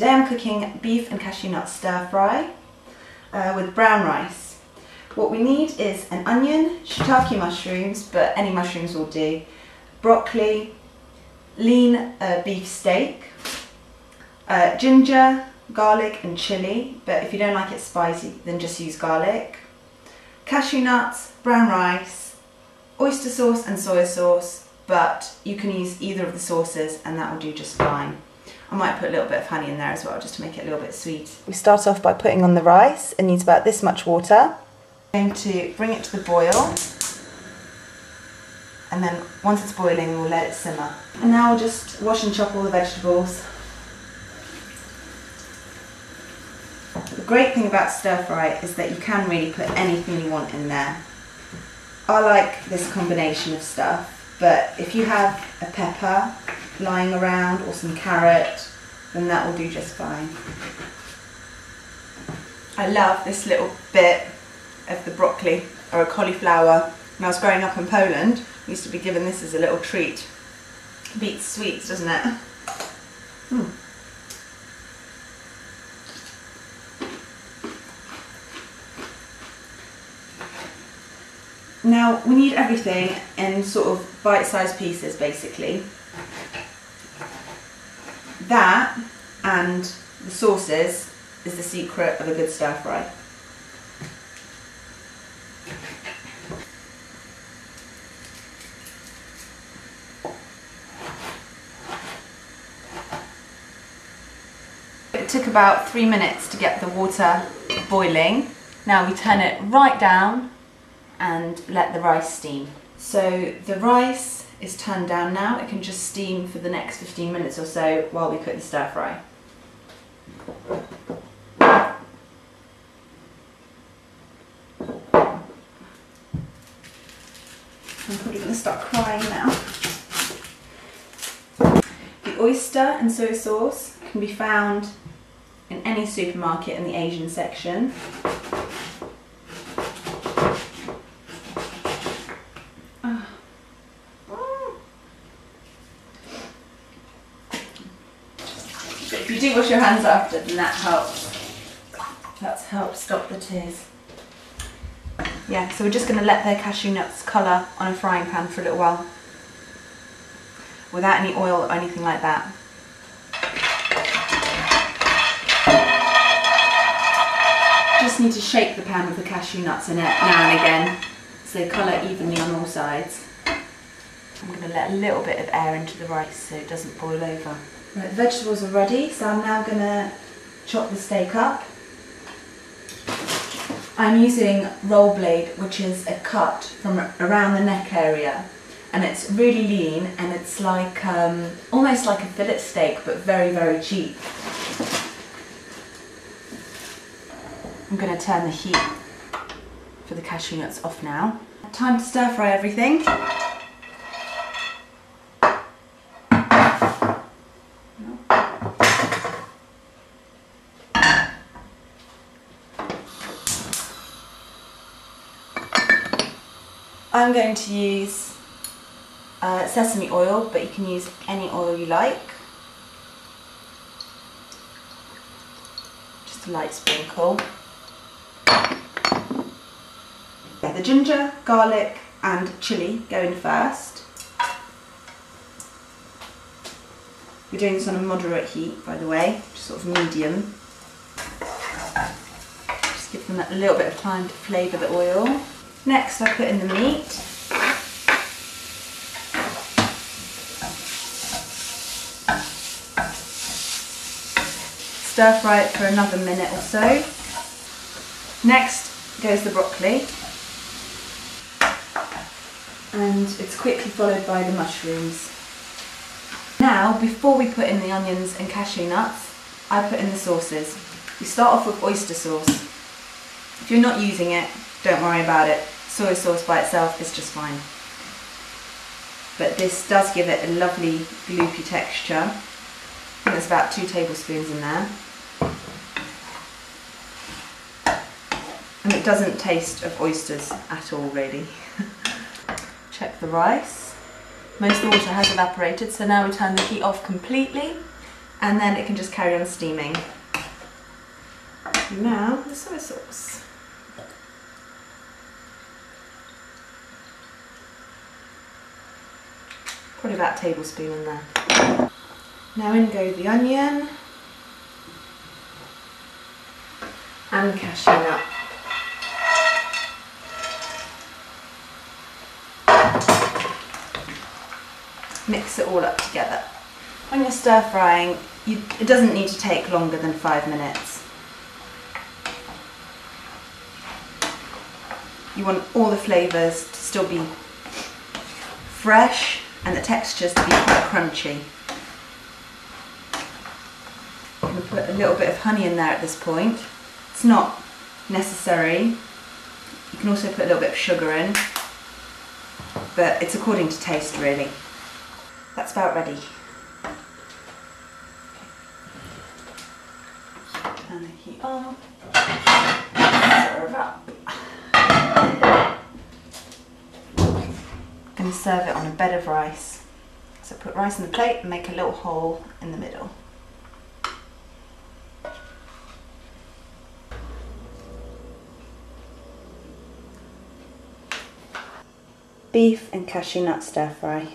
Today I'm cooking beef and cashew nut stir fry with brown rice. What we need is an onion, shiitake mushrooms, but any mushrooms will do, broccoli, lean beef steak, ginger, garlic and chilli, but if you don't like it spicy then just use garlic, cashew nuts, brown rice, oyster sauce and soya sauce, but you can use either of the sauces and that will do just fine. I might put a little bit of honey in there as well, just to make it a little bit sweet. We start off by putting on the rice. It needs about this much water. I'm going to bring it to the boil, and then once it's boiling we'll let it simmer. And now we'll just wash and chop all the vegetables. The great thing about stir fry is that you can really put anything you want in there. I like this combination of stuff, but if you have a pepper lying around or some carrot, then that will do just fine. I love this little bit of the broccoli or a cauliflower. When I was growing up in Poland, I used to be given this as a little treat. Beats sweets, doesn't it? Now we need everything in sort of bite-sized pieces basically. That and the sauces is the secret of a good stir fry. It took about 3 minutes to get the water boiling. Now we turn it right down and let the rice steam. So the rice is turned down now. It can just steam for the next 15 minutes or so while we cook the stir fry. I'm probably going to start crying now. The oyster and soy sauce can be found in any supermarket in the Asian section. If you do wash your hands after, then that helps. That's helped stop the tears. Yeah, so we're just going to let the cashew nuts colour on a frying pan for a little while, without any oil or anything like that. Just need to shake the pan with the cashew nuts in it now and again, so they colour evenly on all sides. I'm going to let a little bit of air into the rice so it doesn't boil over. Right, the vegetables are ready, so I'm now going to chop the steak up. I'm using rollblade, which is a cut from around the neck area, and it's really lean and it's like almost like a fillet steak but very, very cheap. I'm going to turn the heat for the cashew nuts off now. Time to stir fry everything. I'm going to use sesame oil, but you can use any oil you like. Just a light sprinkle. Yeah, the ginger, garlic and chilli go in first. We're doing this on a moderate heat, by the way, just sort of medium. Just give them a little bit of time to flavour the oil. Next I put in the meat. Stir fry it for another minute or so. Next goes the broccoli. And it's quickly followed by the mushrooms. Now, before we put in the onions and cashew nuts, I put in the sauces. We start off with oyster sauce. If you're not using it, don't worry about it. Soy sauce by itself is just fine. But this does give it a lovely gloopy texture. I think there's about 2 tablespoons in there. And it doesn't taste of oysters at all, really. Check the rice. Most of the water has evaporated, so now we turn the heat off completely and then it can just carry on steaming. Now the soy sauce. Probably about a tablespoon in there. Now in go the onion and cashew nut. Mix it all up together. When you're stir frying, it doesn't need to take longer than 5 minutes. You want all the flavours to still be fresh and the textures to be quite crunchy. I'm going to put a little bit of honey in there at this point. It's not necessary. You can also put a little bit of sugar in, but it's according to taste really. That's about ready. Turn the heat on. Serve up. I'm going to serve it on a bed of rice. So put rice in the plate and make a little hole in the middle. Beef and cashew nut stir fry.